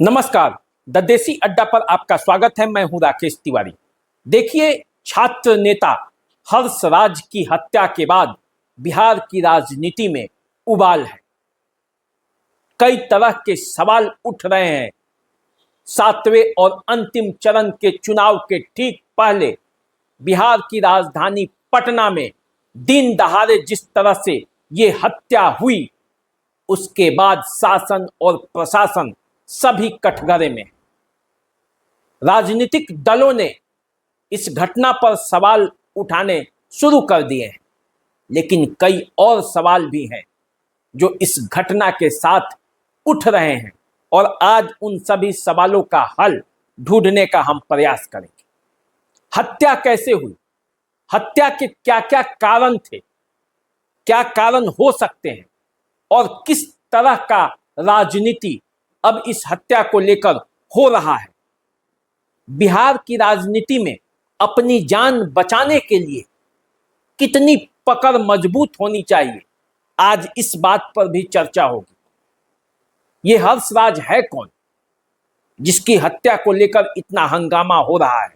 नमस्कार। द देसी अड्डा पर आपका स्वागत है। मैं हूं राकेश तिवारी। देखिए, छात्र नेता हर्ष राज की हत्या के बाद बिहार की राजनीति में उबाल है। कई तरह के सवाल उठ रहे हैं। सातवें और अंतिम चरण के चुनाव के ठीक पहले बिहार की राजधानी पटना में दिन दहाड़े जिस तरह से ये हत्या हुई, उसके बाद शासन और प्रशासन सभी कठघरे में। राजनीतिक दलों ने इस घटना पर सवाल उठाने शुरू कर दिए हैं, लेकिन कई और सवाल भी हैं जो इस घटना के साथ उठ रहे हैं और आज उन सभी सवालों का हल ढूंढने का हम प्रयास करेंगे। हत्या कैसे हुई? हत्या के क्या क्या कारण थे? क्या कारण हो सकते हैं? और किस तरह का राजनीति अब इस हत्या को लेकर हो रहा है? बिहार की राजनीति में अपनी जान बचाने के लिए कितनी पकड़ मजबूत होनी चाहिए, आज इस बात पर भी चर्चा होगी। ये हर्ष राज है कौन जिसकी हत्या को लेकर इतना हंगामा हो रहा है?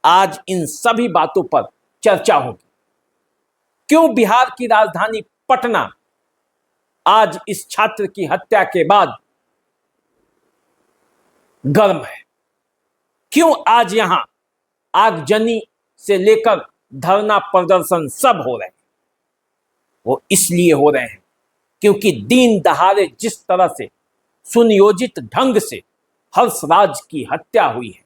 आज इन सभी बातों पर चर्चा होगी। क्यों बिहार की राजधानी पटना आज इस छात्र की हत्या के बाद गर्म है? क्यों आज यहां आगजनी से लेकर धरना प्रदर्शन सब हो रहे हैं? वो इसलिए हो रहे हैं क्योंकि दिन दहाड़े जिस तरह से सुनियोजित ढंग से हर्ष राज की हत्या हुई है,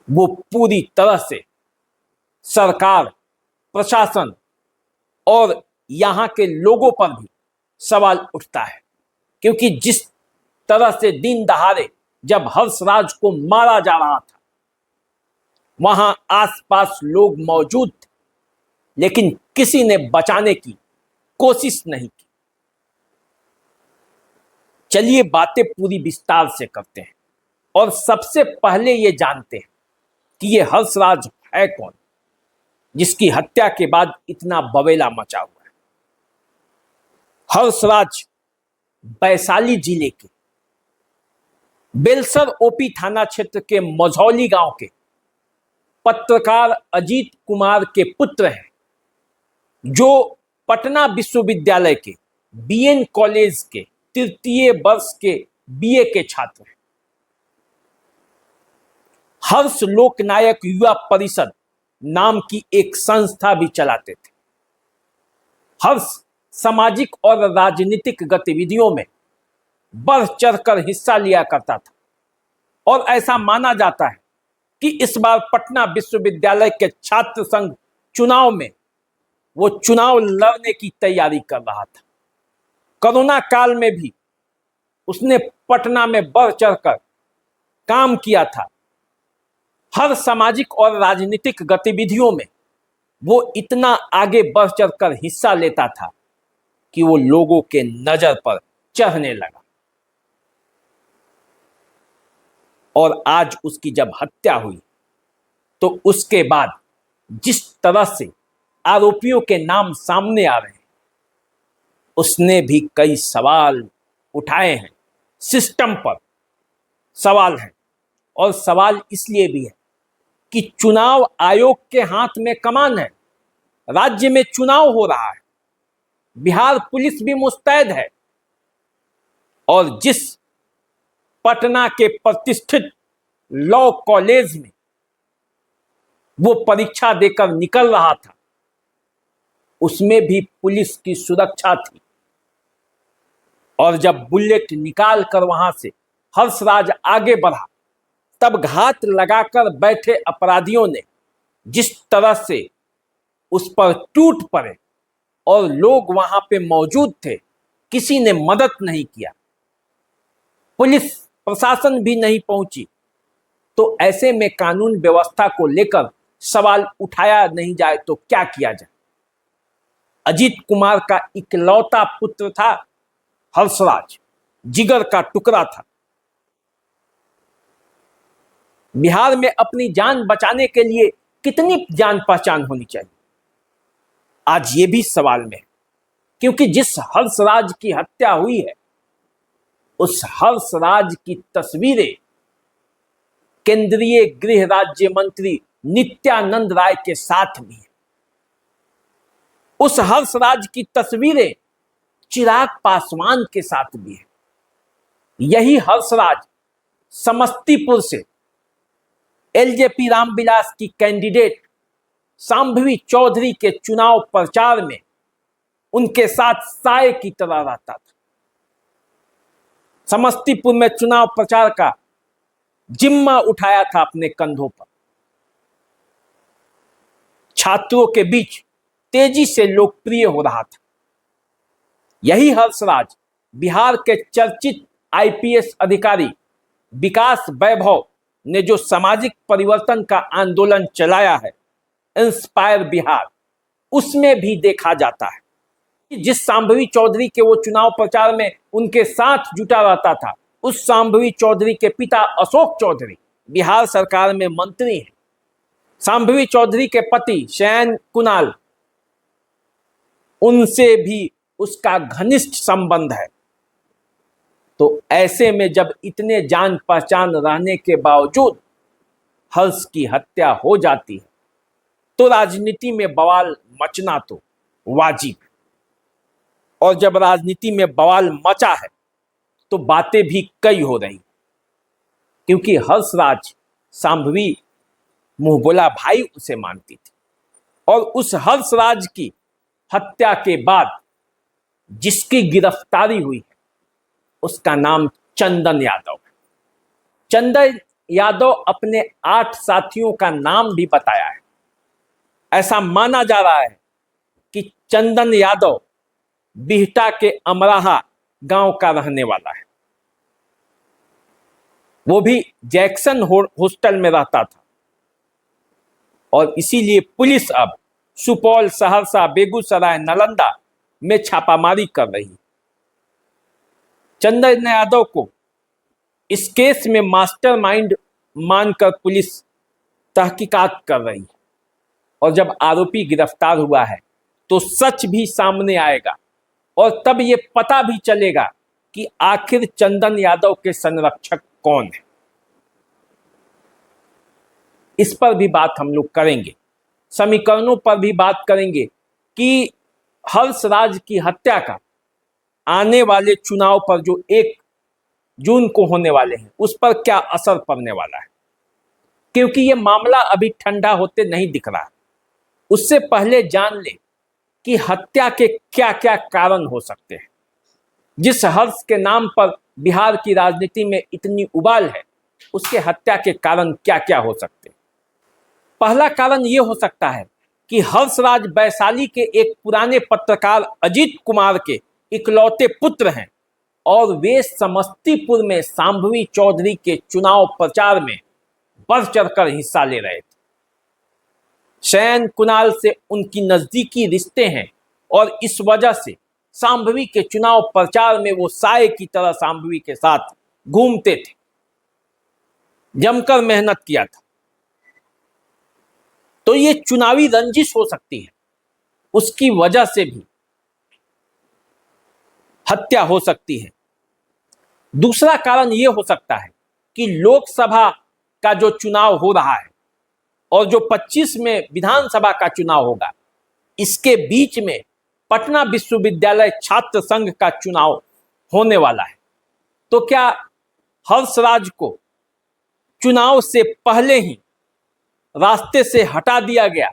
वो पूरी तरह से सरकार, प्रशासन और यहां के लोगों पर भी सवाल उठता है। क्योंकि जिस तरह से दिन दहाड़े जब हर्ष राज को मारा जा रहा था, वहां आसपास लोग मौजूद थे, लेकिन किसी ने बचाने की कोशिश नहीं की। चलिए बातें पूरी विस्तार से करते हैं और सबसे पहले ये जानते हैं कि ये हर्ष राज है कौन जिसकी हत्या के बाद इतना बवेला मचा हुआ है। हर्ष राज वैशाली जिले के बेलसर ओपी थाना क्षेत्र के मझौली गांव के पत्रकार अजीत कुमार के पुत्र हैं, जो पटना विश्वविद्यालय के बीएन कॉलेज के तृतीय वर्ष के बीए के छात्र हैं। हर्ष लोकनायक युवा परिषद नाम की एक संस्था भी चलाते थे। हर्ष सामाजिक और राजनीतिक गतिविधियों में बढ़ चढ़कर हिस्सा लिया करता था और ऐसा माना जाता है कि इस बार पटना विश्वविद्यालय के छात्र संघ चुनाव में वो चुनाव लड़ने की तैयारी कर रहा था। कोरोना काल में भी उसने पटना में बढ़ चढ़कर काम किया था। हर सामाजिक और राजनीतिक गतिविधियों में वो इतना आगे बढ़ चढ़कर हिस्सा लेता था कि वो लोगों के नजर पर चढ़ने लगा। और आज उसकी जब हत्या हुई तो उसके बाद जिस तरह से आरोपियों के नाम सामने आ रहे हैं, उसने भी कई सवाल उठाए हैं। सिस्टम पर सवाल है और सवाल इसलिए भी है कि चुनाव आयोग के हाथ में कमान है। राज्य में चुनाव हो रहा है, बिहार पुलिस भी मुस्तैद है और जिस पटना के प्रतिष्ठित लॉ कॉलेज में वो परीक्षा देकर निकल रहा था, उसमें भी पुलिस की सुरक्षा थी। और जब बुलेट निकाल कर वहां से हर्ष राज आगे बढ़ा, तब घात लगाकर बैठे अपराधियों ने जिस तरह से उस पर टूट पड़े और लोग वहां पे मौजूद थे, किसी ने मदद नहीं किया, पुलिस प्रशासन भी नहीं पहुंची, तो ऐसे में कानून व्यवस्था को लेकर सवाल उठाया नहीं जाए तो क्या किया जाए? अजीत कुमार का इकलौता पुत्र था हर्षराज, जिगर का टुकड़ा था। बिहार में अपनी जान बचाने के लिए कितनी जान पहचान होनी चाहिए, आज ये भी सवाल में है। क्योंकि जिस हर्षराज की हत्या हुई है, उस हर्षराज की तस्वीरें केंद्रीय गृह राज्य मंत्री नित्यानंद राय के साथ भी है। उस हर्षराज की तस्वीरें चिराग पासवान के साथ भी है। यही हर्षराज समस्तीपुर से एलजेपी रामविलास की कैंडिडेट शांभवी चौधरी के चुनाव प्रचार में उनके साथ साए की तरह रहता था। समस्तीपुर में चुनाव प्रचार का जिम्मा उठाया था अपने कंधों पर। छात्रों के बीच तेजी से लोकप्रिय हो रहा था। यही हर्षराज बिहार के चर्चित आईपीएस अधिकारी विकास वैभव ने जो सामाजिक परिवर्तन का आंदोलन चलाया है, इंस्पायर बिहार, उसमें भी देखा जाता है। जिस शांभवी चौधरी के वो चुनाव प्रचार में उनके साथ जुटा रहता था, उस शांभवी चौधरी के पिता अशोक चौधरी बिहार सरकार में मंत्री हैं। शांभवी चौधरी के पति शयन कुणाल, उनसे भी उसका घनिष्ठ संबंध है। तो ऐसे में जब इतने जान पहचान रहने के बावजूद हर्ष की हत्या हो जाती है, तो राजनीति में बवाल मचना तो वाजिब है। और जब राजनीति में बवाल मचा है तो बातें भी कई हो रही, क्योंकि हर्षराज शांभवी मुंहबोला भाई उसे मानती थी। और उस हर्षराज की हत्या के बाद जिसकी गिरफ्तारी हुई है, उसका नाम चंदन यादव है। चंदन यादव अपने 8 साथियों का नाम भी बताया है। ऐसा माना जा रहा है कि चंदन यादव बिहटा के अमराहा गांव का रहने वाला है। वो भी जैक्सन हॉस्टल में रहता था और इसीलिए पुलिस अब सुपौल, सहरसा, बेगूसराय, नालंदा में छापामारी कर रही है। चंदन यादव को इस केस में मास्टरमाइंड मानकर पुलिस तहकीकात कर रही है। और जब आरोपी गिरफ्तार हुआ है तो सच भी सामने आएगा और तब ये पता भी चलेगा कि आखिर चंदन यादव के संरक्षक कौन है। इस पर भी बात हम लोग करेंगे, समीकरणों पर भी बात करेंगे कि हर्षराज की हत्या का आने वाले चुनाव पर जो 1 जून को होने वाले हैं, उस पर क्या असर पड़ने वाला है। क्योंकि ये मामला अभी ठंडा होते नहीं दिख रहा। उससे पहले जान ले कि हत्या के क्या क्या कारण हो सकते हैं। जिस हर्ष के नाम पर बिहार की राजनीति में इतनी उबाल है, उसके हत्या के कारण क्या क्या हो सकते हैं। पहला कारण यह हो सकता है कि हर्षराज वैशाली के एक पुराने पत्रकार अजीत कुमार के इकलौते पुत्र हैं और वे समस्तीपुर में शांभवी चौधरी के चुनाव प्रचार में बढ़ चढ़कर हिस्सा ले रहे थे। शयन कुणाल से उनकी नजदीकी रिश्ते हैं और इस वजह से शांभवी के चुनाव प्रचार में वो साए की तरह शांभवी के साथ घूमते थे, जमकर मेहनत किया था। तो ये चुनावी रंजिश हो सकती है, उसकी वजह से भी हत्या हो सकती है। दूसरा कारण यह हो सकता है कि लोकसभा का जो चुनाव हो रहा है और जो 25 में विधानसभा का चुनाव होगा, इसके बीच में पटना विश्वविद्यालय छात्र संघ का चुनाव होने वाला है। तो क्या हर्षराज को चुनाव से पहले ही रास्ते से हटा दिया गया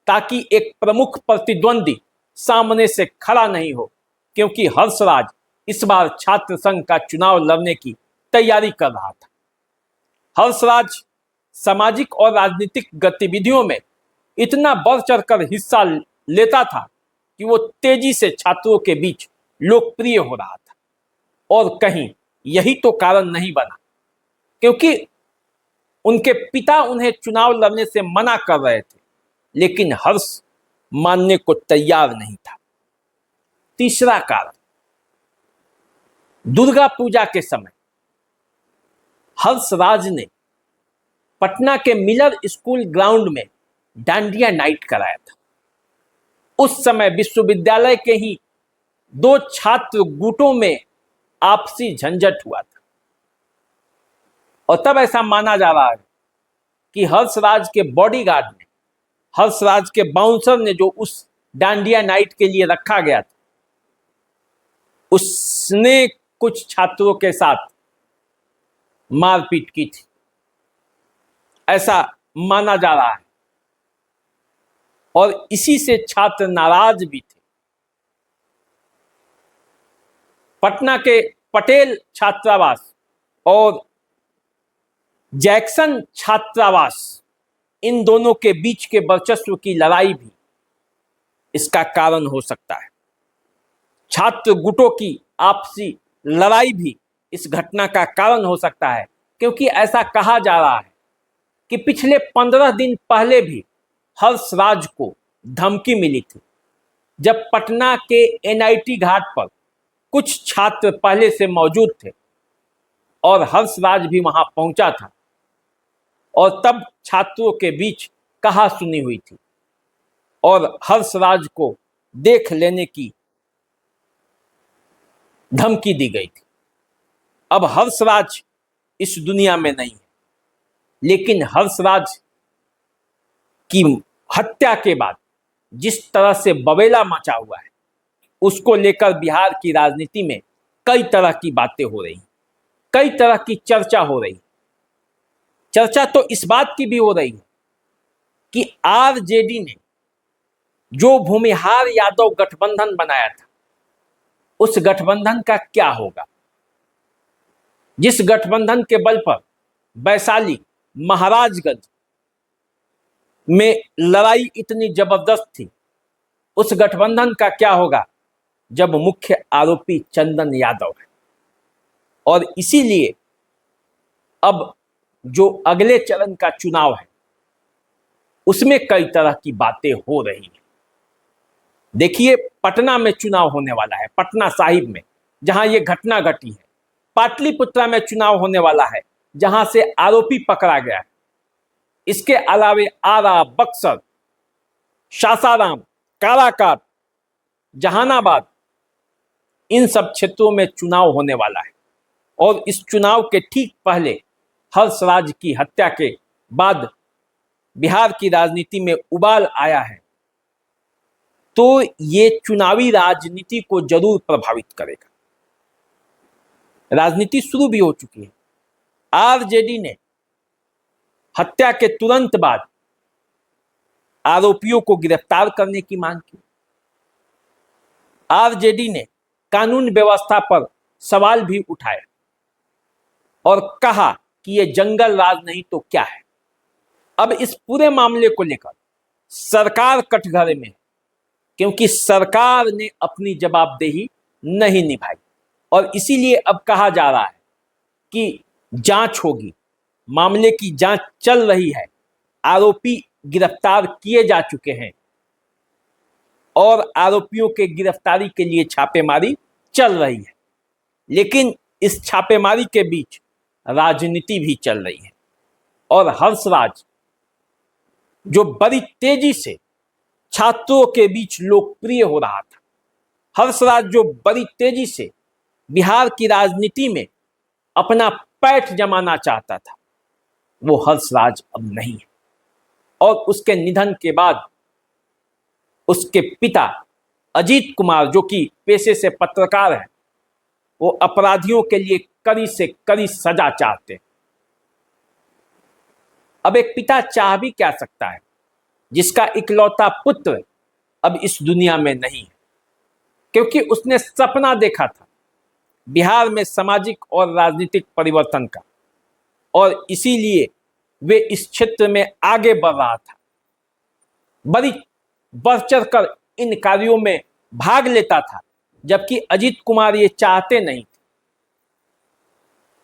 ताकि एक प्रमुख प्रतिद्वंदी सामने से खड़ा नहीं हो, क्योंकि हर्षराज इस बार छात्र संघ का चुनाव लड़ने की तैयारी कर रहा था। हर्षराज सामाजिक और राजनीतिक गतिविधियों में इतना बढ़ चढ़कर हिस्सा लेता था कि वो तेजी से छात्रों के बीच लोकप्रिय हो रहा था। और कहीं यही तो कारण नहीं बना, क्योंकि उनके पिता उन्हें चुनाव लड़ने से मना कर रहे थे, लेकिन हर्ष मानने को तैयार नहीं था। तीसरा कारण, दुर्गा पूजा के समय हर्षराज ने पटना के मिलर स्कूल ग्राउंड में डांडिया नाइट कराया था। उस समय विश्वविद्यालय के ही 2 छात्र गुटों में आपसी झंझट हुआ था। और तब ऐसा माना जा रहा है कि हर्षराज के बॉडीगार्ड ने, हर्षराज के बाउंसर ने, जो उस डांडिया नाइट के लिए रखा गया था, उसने कुछ छात्रों के साथ मारपीट की थी, ऐसा माना जा रहा है। और इसी से छात्र नाराज भी थे। पटना के पटेल छात्रावास और जैक्सन छात्रावास, इन दोनों के बीच के वर्चस्व की लड़ाई भी इसका कारण हो सकता है। छात्र गुटों की आपसी लड़ाई भी इस घटना का कारण हो सकता है, क्योंकि ऐसा कहा जा रहा है कि पिछले 15 दिन पहले भी हर्षराज को धमकी मिली थी, जब पटना के एनआईटी घाट पर कुछ छात्र पहले से मौजूद थे और हर्षराज भी वहां पहुंचा था, और तब छात्रों के बीच कहासुनी हुई थी और हर्षराज को देख लेने की धमकी दी गई थी। अब हर्षराज इस दुनिया में नहीं है, लेकिन हर्षराज की हत्या के बाद जिस तरह से बवेला मचा हुआ है, उसको लेकर बिहार की राजनीति में कई तरह की बातें हो रही, कई तरह की चर्चा हो रही। चर्चा तो इस बात की भी हो रही है कि आरजेडी ने जो भूमिहार यादव गठबंधन बनाया था, उस गठबंधन का क्या होगा। जिस गठबंधन के बल पर वैशाली, महाराजगंज में लड़ाई इतनी जबरदस्त थी, उस गठबंधन का क्या होगा जब मुख्य आरोपी चंदन यादव है। और इसीलिए अब जो अगले चरण का चुनाव है, उसमें कई तरह की बातें हो रही हैं। देखिए, पटना में चुनाव होने वाला है, पटना साहिब में, जहां ये घटना घटी है। पाटलिपुत्रा में चुनाव होने वाला है, जहां से आरोपी पकड़ा गया है। इसके अलावे आरा, बक्सर, सासाराम, काराकाट, जहानाबाद, इन सब क्षेत्रों में चुनाव होने वाला है। और इस चुनाव के ठीक पहले हर्षराज की हत्या के बाद बिहार की राजनीति में उबाल आया है, तो ये चुनावी राजनीति को जरूर प्रभावित करेगा। राजनीति शुरू भी हो चुकी है। आरजेडी ने हत्या के तुरंत बाद आरोपियों को गिरफ्तार करने की मांग की। आरजेडी ने कानून व्यवस्था पर सवाल भी उठाया और कहा कि यह जंगल राज नहीं तो क्या है। अब इस पूरे मामले को लेकर सरकार कटघरे में है, क्योंकि सरकार ने अपनी जवाबदेही नहीं निभाई। और इसीलिए अब कहा जा रहा है कि जांच होगी, मामले की जांच चल रही है, आरोपी गिरफ्तार किए जा चुके हैं और आरोपियों के गिरफ्तारी के लिए छापेमारी चल रही है। लेकिन इस छापेमारी के बीच राजनीति भी चल रही है। और हर्षराज, जो बड़ी तेजी से छात्रों के बीच लोकप्रिय हो रहा था, हर्षराज जो बड़ी तेजी से बिहार की राजनीति में अपना पैठ जमाना चाहता था, वो हर्षराज अब नहीं है। और उसके निधन के बाद उसके पिता अजीत कुमार, जो कि पेशे से पत्रकार हैं, वो अपराधियों के लिए कड़ी से कड़ी सजा चाहते हैं। अब एक पिता चाह भी क्या सकता है जिसका इकलौता पुत्र अब इस दुनिया में नहीं है, क्योंकि उसने सपना देखा था बिहार में सामाजिक और राजनीतिक परिवर्तन का, और इसीलिए वे इस क्षेत्र में आगे बढ़ रहा था, बड़ी बढ़ चढ़कर इन कार्यों में भाग लेता था। जबकि अजीत कुमार ये चाहते नहीं थे।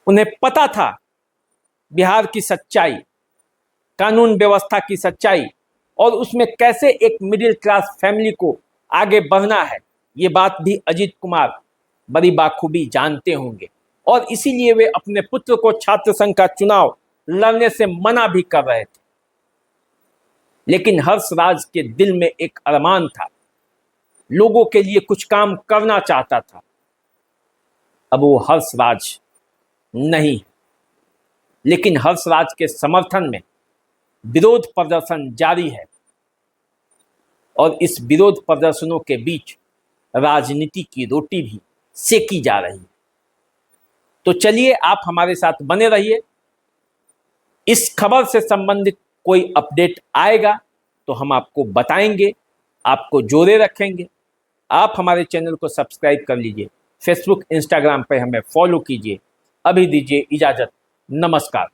उन्हें पता था बिहार की सच्चाई, कानून व्यवस्था की सच्चाई, और उसमें कैसे एक मिडिल क्लास फैमिली को आगे बढ़ना है, ये बात भी अजीत कुमार बड़ी बाखूबी जानते होंगे। और इसीलिए वे अपने पुत्र को छात्र संघ का चुनाव लड़ने से मना भी कर रहे थे। लेकिन हर्षराज के दिल में एक अरमान था, लोगों के लिए कुछ काम करना चाहता था। अब वो हर्षराज नहीं, लेकिन हर्षराज के समर्थन में विरोध प्रदर्शन जारी है और इस विरोध प्रदर्शनों के बीच राजनीति की रोटी भी सेकी जा रही है। तो चलिए आप हमारे साथ बने रहिए। इस खबर से संबंधित कोई अपडेट आएगा तो हम आपको बताएंगे, आपको जोड़े रखेंगे। आप हमारे चैनल को सब्सक्राइब कर लीजिए, फेसबुक इंस्टाग्राम पे हमें फॉलो कीजिए। अभी दीजिए इजाजत, नमस्कार।